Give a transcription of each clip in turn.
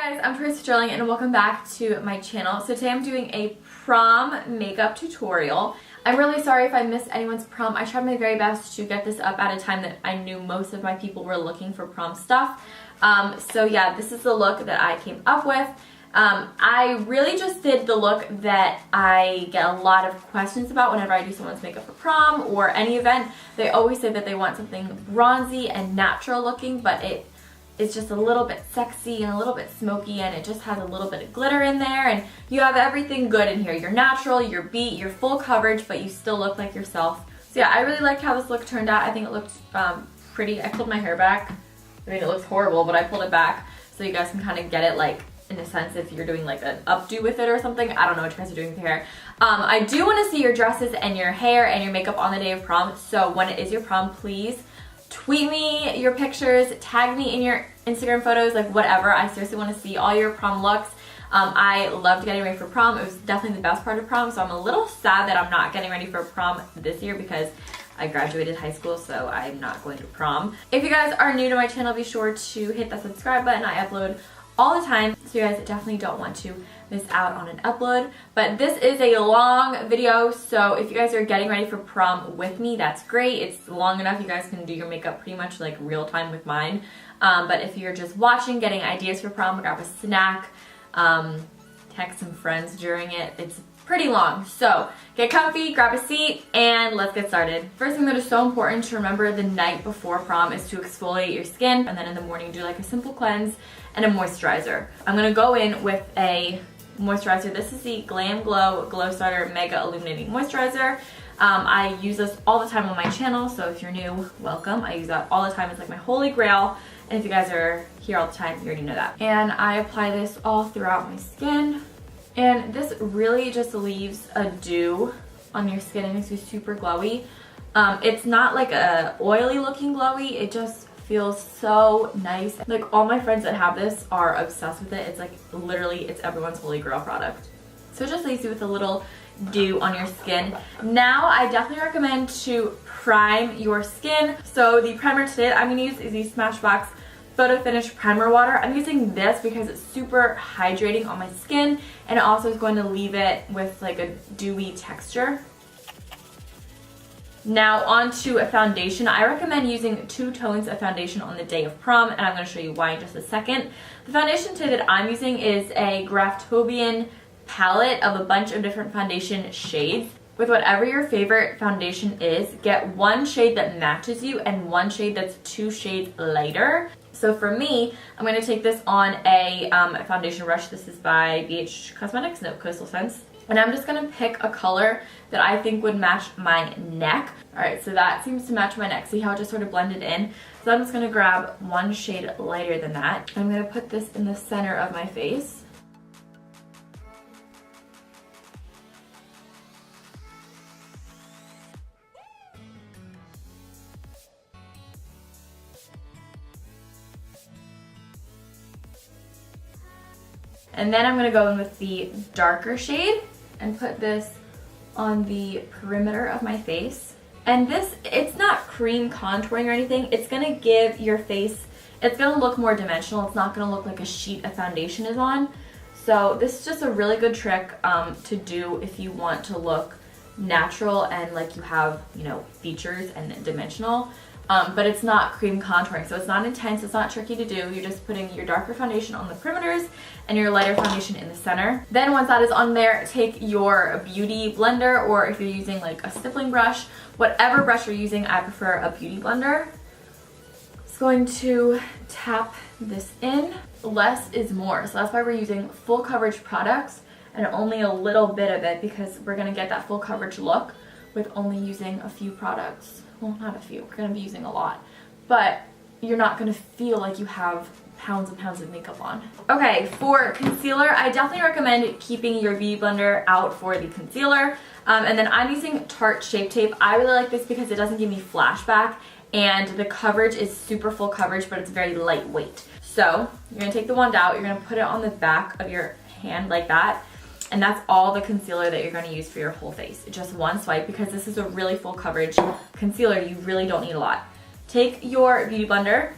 Guys, I'm Tracy Sterling and welcome back to my channel. So today I'm doing a prom makeup tutorial. I'm really sorry if I missed anyone's prom. I tried my very best to get this up at a time that I knew most of my people were looking for prom stuff. So yeah, this is the look that I came up with. I really just did the look that I get a lot of questions about whenever I do someone's makeup for prom or any event. They always say that they want something bronzy and natural looking, but it's just a little bit sexy and a little bit smoky, and it just has a little bit of glitter in there, and you have everything good in here. You're natural, you're beat, you're full coverage, but you still look like yourself. So yeah, I really liked how this look turned out. I think it looked pretty. I pulled my hair back. I mean, it looks horrible, but I pulled it back so you guys can kind of get it, like, in a sense, if you're doing like an updo with it or something. I don't know what you guys are doing with your hair. I do want to see your dresses and your hair and your makeup on the day of prom, so when it is your prom, please tweet me your pictures, tag me in your Instagram photos, like whatever. I seriously want to see all your prom looks. I loved getting ready for prom. It was definitely the best part of prom, so I'm a little sad that I'm not getting ready for prom this year because I graduated high school, so I'm not going to prom. If you guys are new to my channel, be sure to hit that subscribe button. I upload all the time, so you guys definitely don't want to miss out on an upload. But this is a long video, so if you guys are getting ready for prom with me, that's great. It's long enough you guys can do your makeup pretty much like real time with mine. But if you're just watching, getting ideas for prom, grab a snack, text some friends during it. It's pretty long, so get comfy, grab a seat, and let's get started. First thing that is so important to remember the night before prom is to exfoliate your skin, and then in the morning do like a simple cleanse and a moisturizer. I'm gonna go in with a moisturizer. This is the Glam Glow Glow Starter Mega Illuminating Moisturizer. I use this all the time on my channel, so if you're new, welcome. I use that all the time. It's like my holy grail, and if you guys are here all the time, you already know that. And I apply this all throughout my skin, and this really just leaves a dew on your skin and makes you super glowy. It's not like a oily looking glowy, it just feels so nice. Like, all my friends that have this are obsessed with it. It's like literally, it's everyone's holy grail product. So it just leaves you with a little dew on your skin. Now I definitely recommend to prime your skin. So the primer today that I'm going to use is the Smashbox Photo Finish Primer Water. I'm using this because it's super hydrating on my skin, and it also is going to leave it with like a dewy texture. Now onto a foundation. I recommend using 2 tones of foundation on the day of prom, and I'm going to show you why in just a second. The foundation today that I'm using is a Graftobian palette of a bunch of different foundation shades. With whatever your favorite foundation is, get one shade that matches you and one shade that's 2 shades lighter. So for me, I'm going to take this on a foundation brush. This is by BH Cosmetics, no Coastal Scents. And I'm just going to pick a color that I think would match my neck. Alright, so that seems to match my neck. See how it just sort of blended in? So I'm just going to grab one shade lighter than that. I'm going to put this in the center of my face. And then I'm going to go in with the darker shade and put this on the perimeter of my face. And this, it's not cream contouring or anything. It's going to give your face, it's going to look more dimensional. It's not going to look like a sheet of foundation is on. So this is just a really good trick to do if you want to look natural and like you have, you know, features and dimensional. But it's not cream contouring, so it's not intense, it's not tricky to do. You're just putting your darker foundation on the perimeters and your lighter foundation in the center. Then once that is on there, take your beauty blender, or if you're using like a stippling brush, whatever brush you're using, I prefer a beauty blender. It's going to tap this in. Less is more, so that's why we're using full coverage products and only a little bit of it, because we're gonna get that full coverage look with only using a few products. Well, not a few, we're going to be using a lot, but you're not going to feel like you have pounds and pounds of makeup on. Okay, for concealer, I definitely recommend keeping your beauty blender out for the concealer. And then I'm using Tarte Shape Tape. I really like this because it doesn't give me flashback, and the coverage is super full coverage, but it's very lightweight. So you're going to take the wand out, you're going to put it on the back of your hand like that, and that's all the concealer that you're going to use for your whole face. Just one swipe, because this is a really full coverage concealer. You really don't need a lot. Take your beauty blender,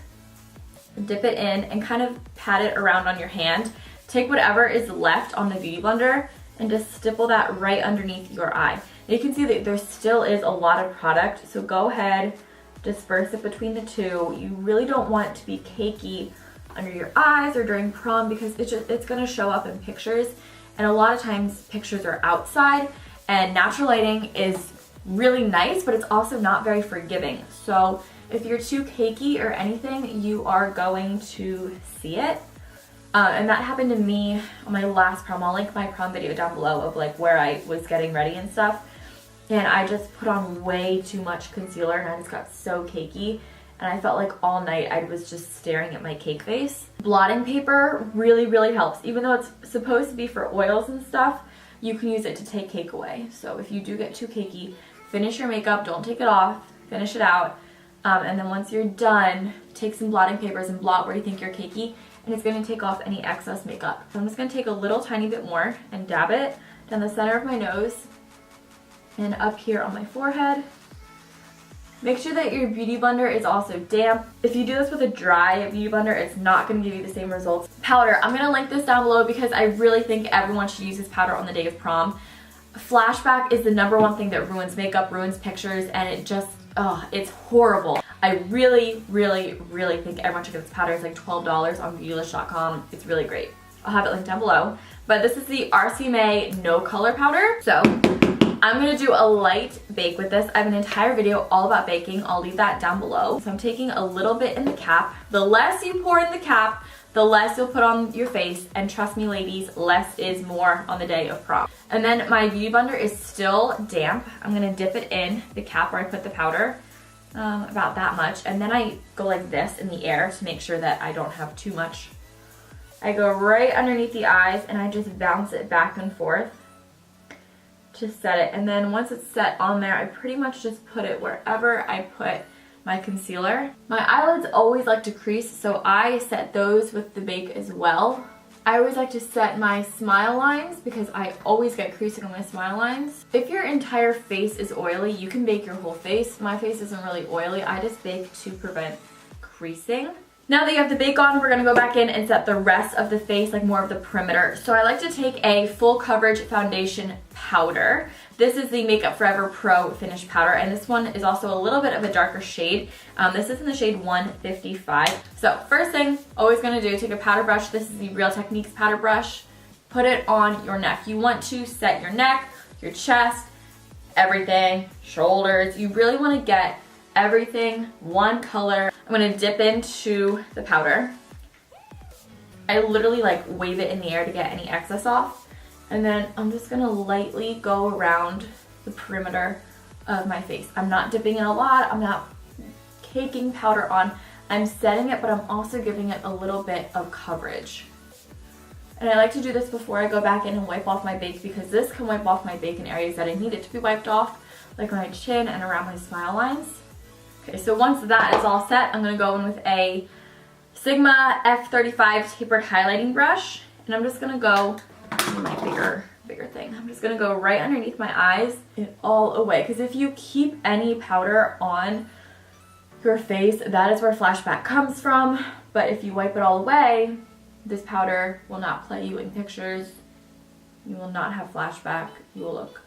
dip it in, and kind of pat it around on your hand. Take whatever is left on the Beauty Blender and just stipple that right underneath your eye. And you can see that there still is a lot of product, so go ahead, disperse it between the two. You really don't want it to be cakey under your eyes or during prom because it's gonna show up in pictures, and a lot of times pictures are outside, and natural lighting is really nice, but it's also not very forgiving. So if you're too cakey or anything, you are going to see it. And that happened to me on my last prom. I'll link my prom video down below of like where I was getting ready and stuff. And I just put on way too much concealer and I just got so cakey. And I felt like all night I was just staring at my cake face. Blotting paper really, really helps. Even though it's supposed to be for oils and stuff, you can use it to take cake away. So if you do get too cakey, finish your makeup, don't take it off, finish it out. And then once you're done, take some blotting papers and blot where you think you're cakey, and it's going to take off any excess makeup. So I'm just going to take a little tiny bit more and dab it down the center of my nose and up here on my forehead. Make sure that your Beauty Blender is also damp. If you do this with a dry Beauty Blender, it's not going to give you the same results. Powder, I'm going to link this down below because I really think everyone should use this powder on the day of prom. Flashback is the #1 thing that ruins makeup, ruins pictures, and it just, it's horrible. I really, really, really think everyone should get this powder. It's like $12 on beautylish.com. It's really great. I'll have it linked down below. But this is the RCMA No Color Powder. So I'm gonna do a light bake with this. I have an entire video all about baking. I'll leave that down below. So I'm taking a little bit in the cap. The less you pour in the cap, the less you'll put on your face. And trust me, ladies, less is more on the day of prom. And then my Beauty Blender is still damp. I'm gonna dip it in the cap where I put the powder, about that much. And then I go like this in the air to make sure that I don't have too much. I go right underneath the eyes and I just bounce it back and forth to set it. And then once it's set on there, I pretty much just put it wherever I put my concealer. My eyelids always like to crease, so I set those with the bake as well. I always like to set my smile lines because I always get creasing on my smile lines. If your entire face is oily, you can bake your whole face. My face isn't really oily. I just bake to prevent creasing. Now that you have the bake on, we're gonna go back in and set the rest of the face, like more of the perimeter. So I like to take a full coverage foundation powder. This is the Makeup Forever Pro Finish Powder, and this one is also a little bit of a darker shade. This is in the shade 155. So first thing, always gonna do, take a powder brush. This is the Real Techniques powder brush. Put it on your neck. You want to set your neck, your chest, everything, shoulders. You really wanna get everything one color. I'm gonna dip into the powder. I literally like wave it in the air to get any excess off. And then I'm just gonna lightly go around the perimeter of my face. I'm not dipping in a lot, I'm not caking powder on. I'm setting it, but I'm also giving it a little bit of coverage. And I like to do this before I go back in and wipe off my bake because this can wipe off my bake in areas that I need it to be wiped off, like my chin and around my smile lines. Okay, so once that is all set, I'm gonna go in with a Sigma F35 tapered highlighting brush, and I'm just gonna go my bigger thing. I'm just gonna go right underneath my eyes and all away, because if you keep any powder on your face, that is where flashback comes from. But if you wipe it all away, this powder will not play you in pictures. You will not have flashback. You will look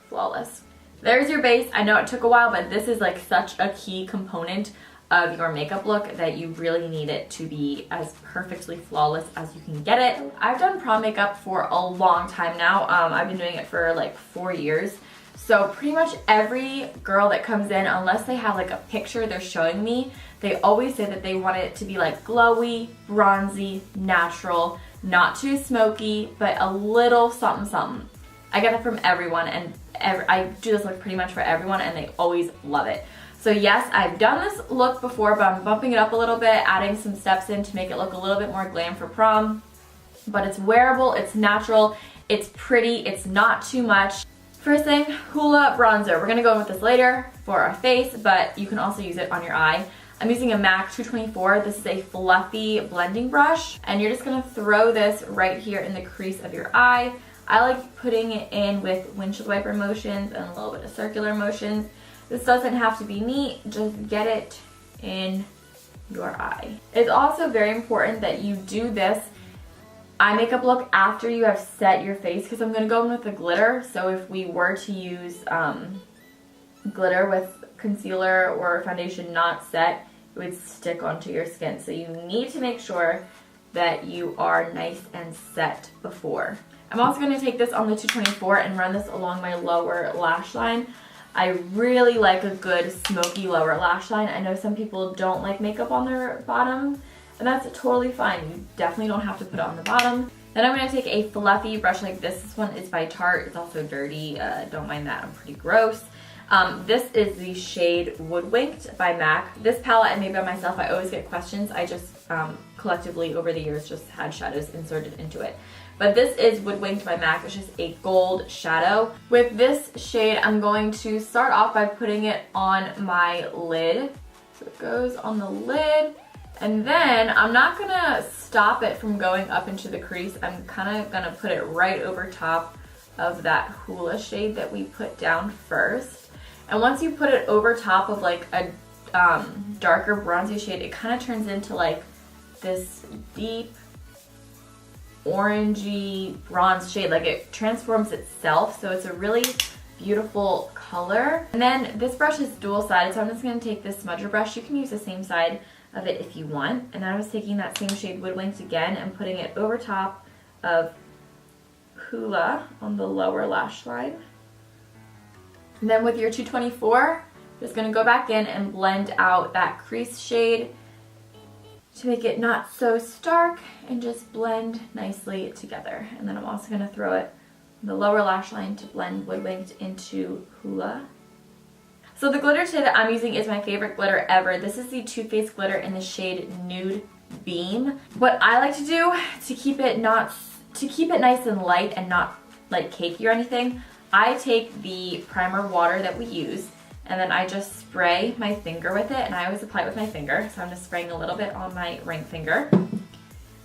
flawless. There's your base. I know it took a while, but this is like such a key component of your makeup look that you really need it to be as perfectly flawless as you can get it. I've done prom makeup for a long time now. I've been doing it for like 4 years. So pretty much every girl that comes in, unless they have like a picture they're showing me, they always say that they want it to be like glowy, bronzy, natural, not too smoky, but a little something something. I get that from everyone, and I do this look pretty much for everyone, and they always love it. So yes, I've done this look before, but I'm bumping it up a little bit, adding some steps in to make it look a little bit more glam for prom. But it's wearable, it's natural, it's pretty, it's not too much. First thing, Hoola bronzer. We're gonna go in with this later for our face, but you can also use it on your eye. I'm using a MAC 224. This is a fluffy blending brush, and you're just gonna throw this right here in the crease of your eye. I like putting it in with windshield wiper motions and a little bit of circular motions. This doesn't have to be neat, just get it in your eye. It's also very important that you do this eye makeup look after you have set your face, because I'm going to go in with the glitter. So if we were to use glitter with concealer or foundation not set, it would stick onto your skin. So you need to make sure that you are nice and set before. I'm also going to take this on the 224 and run this along my lower lash line. I really like a good smoky lower lash line. I know some people don't like makeup on their bottom, and that's totally fine. You definitely don't have to put it on the bottom. Then I'm going to take a fluffy brush like this. This one is by Tarte. It's also dirty. Don't mind that. I'm pretty gross. This is the shade Woodwinked by MAC. This palette I made by myself. I always get questions. I just collectively over the years just had shadows inserted into it. But this is Woodwinked by MAC. It's just a gold shadow. With this shade, I'm going to start off by putting it on my lid. So it goes on the lid. And then I'm not going to stop it from going up into the crease. I'm kind of going to put it right over top of that Hoola shade that we put down first. And once you put it over top of like a darker bronzy shade, it kind of turns into like this deep orangey bronze shade. Like it transforms itself, so it's a really beautiful color. And then this brush is dual-sided, so I'm just going to take this smudger brush. You can use the same side of it if you want. And I was taking that same shade Woodwinked again and putting it over top of Hoola on the lower lash line. And then with your 224, just going to go back in and blend out that crease shade to make it not so stark and just blend nicely together. And then I'm also going to throw it on the lower lash line to blend Woodwinked into Hoola. So the glitter today that I'm using is my favorite glitter ever. This is the Too Faced glitter in the shade Nude Beam. What I like to do to keep it nice and light and not like cakey or anything, I take the primer water that we use and then I just spray my finger with it, and I always apply it with my finger, so I'm just spraying a little bit on my ring finger.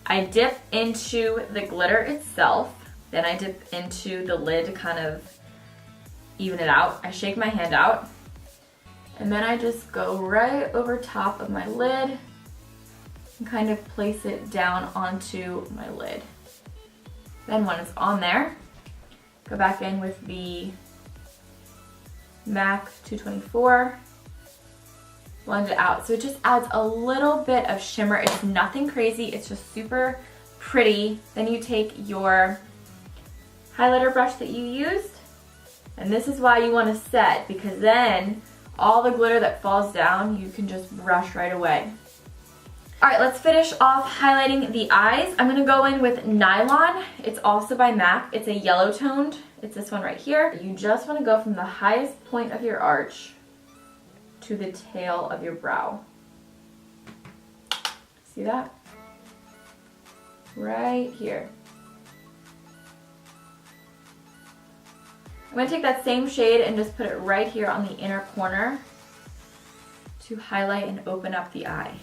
I dip into the glitter itself, then I dip into the lid to kind of even it out. I shake my hand out, and then I just go right over top of my lid and kind of place it down onto my lid. Then when it's on there, go back in with the MAC 224, blend it out. So it just adds a little bit of shimmer. It's nothing crazy, it's just super pretty. Then you take your highlighter brush that you used, and this is why you want to set, because then all the glitter that falls down, you can just brush right away. Alright, let's finish off highlighting the eyes. I'm going to go in with Nylon. It's also by MAC. It's a yellow toned. It's this one right here. You just want to go from the highest point of your arch to the tail of your brow. See that? Right here. I'm going to take that same shade and just put it right here on the inner corner to highlight and open up the eye.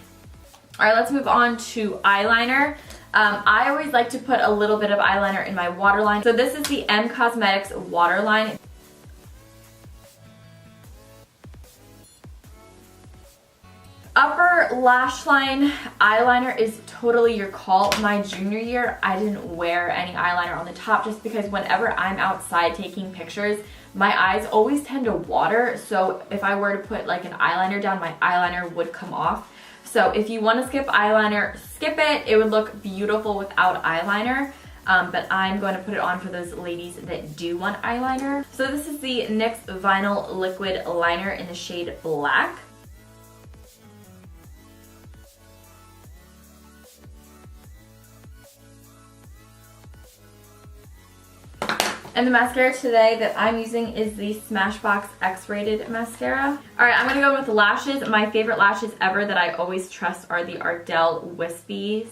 Alright, let's move on to eyeliner. I always like to put a little bit of eyeliner in my waterline. So this is the M Cosmetics waterline. Upper lash line eyeliner is totally your call. My junior year, I didn't wear any eyeliner on the top just because whenever I'm outside taking pictures, my eyes always tend to water. So if I were to put like an eyeliner down, my eyeliner would come off. So if you want to skip eyeliner, skip it. It would look beautiful without eyeliner. But I'm going to put it on for those ladies that do want eyeliner. So this is the NYX Vinyl Liquid Liner in the shade Black. And the mascara today that I'm using is the Smashbox X-Rated mascara. Alright, I'm going to go with lashes. My favorite lashes ever that I always trust are the Ardell Wispies.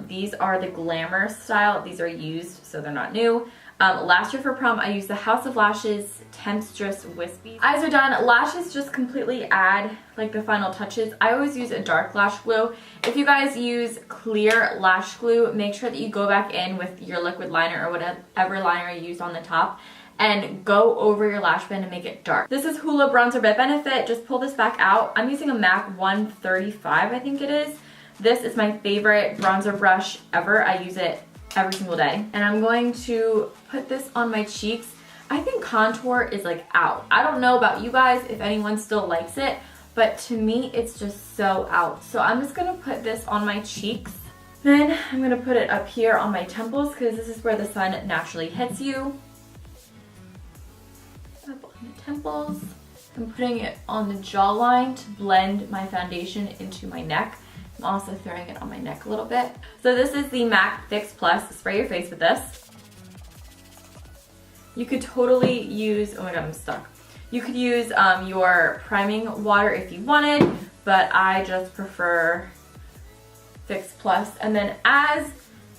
These are the Glamour style. These are used, so they're not new. Last year for prom, I used the House of Lashes Temptress Wispies. Eyes are done. Lashes just completely add like the final touches. I always use a dark lash glue. If you guys use clear lash glue, make sure that you go back in with your liquid liner or whatever liner you used on the top and go over your lash band and make it dark. This is Hoola Bronzer by Benefit. Just pull this back out. I'm using a MAC 135, I think it is. This is my favorite bronzer brush ever. I use it every single day. And I'm going to put this on my cheeks. I think contour is like out. I don't know about you guys if anyone still likes it, but to me it's just so out. So I'm just gonna put this on my cheeks. Then I'm gonna put it up here on my temples because this is where the sun naturally hits you. Up on the temples. I'm putting it on the jawline to blend my foundation into my neck. I'm also throwing it on my neck a little bit. So this is the MAC Fix Plus. Spray your face with this. You could totally use, oh my god, I'm stuck. You could use your priming water if you wanted, but I just prefer Fix Plus. And then as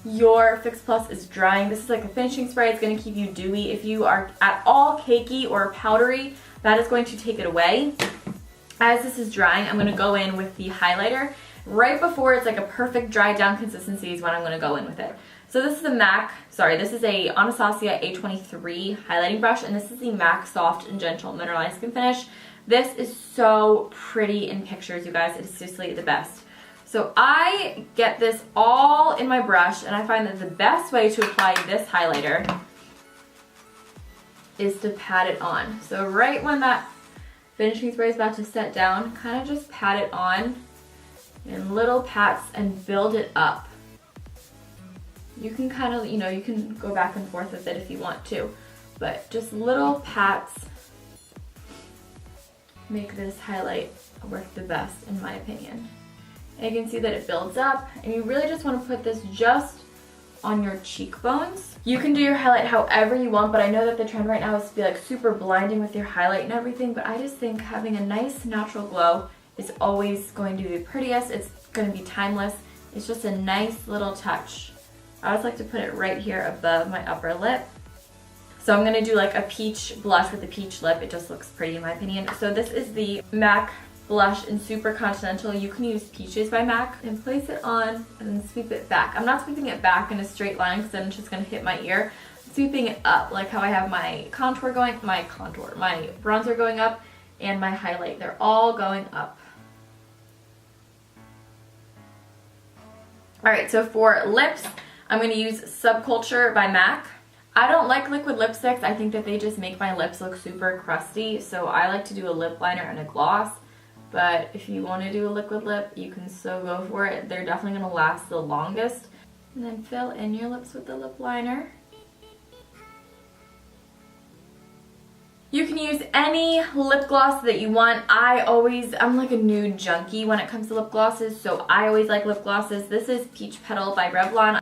your Fix Plus is drying, this is like a finishing spray. It's going to keep you dewy. If you are at all cakey or powdery, that is going to take it away. As this is drying, I'm going to go in with the highlighter. Right before it's like a perfect dry down consistency is when I'm going to go in with it. So this is this is a Anastasia A23 highlighting brush, and this is the MAC Soft and Gentle Mineralized Skin Finish. This is so pretty in pictures, you guys. It is seriously the best. So I get this all in my brush, and I find that the best way to apply this highlighter is to pat it on. So right when that finishing spray is about to set down, kind of just pat it on in little pats and build it up. You can kind of, you know, you can go back and forth with it if you want to, but just little pats make this highlight work the best in my opinion. And you can see that it builds up, and you really just want to put this just on your cheekbones. You can do your highlight however you want, but I know that the trend right now is to be like super blinding with your highlight and everything, but I just think having a nice natural glow is always going to be prettiest. It's going to be timeless. It's just a nice little touch. I always like to put it right here above my upper lip. So I'm going to do like a peach blush with a peach lip. It just looks pretty in my opinion. So this is the MAC blush in Super Continental. You can use Peaches by MAC and place it on and then sweep it back. I'm not sweeping it back in a straight line because then it's just going to hit my ear. I'm sweeping it up like how I have my contour going, my bronzer going up and my highlight. They're all going up. Alright, so for lips, I'm going to use Subculture by MAC. I don't like liquid lipsticks. I think that they just make my lips look super crusty, so I like to do a lip liner and a gloss. But if you want to do a liquid lip, you can so go for it. They're definitely going to last the longest. And then fill in your lips with the lip liner. You can use any lip gloss that you want. I'm like a nude junkie when it comes to lip glosses, so I always like lip glosses. This is Peach Petal by Revlon.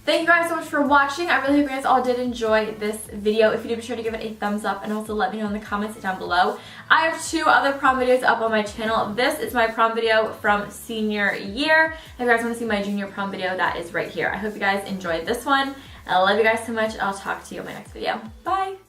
Thank you guys so much for watching. I really hope you guys all did enjoy this video. If you did, be sure to give it a thumbs up and also let me know in the comments down below. I have 2 other prom videos up on my channel. This is my prom video from senior year. If you guys want to see my junior prom video, that is right here. I hope you guys enjoyed this one. I love you guys so much. I'll talk to you in my next video. Bye!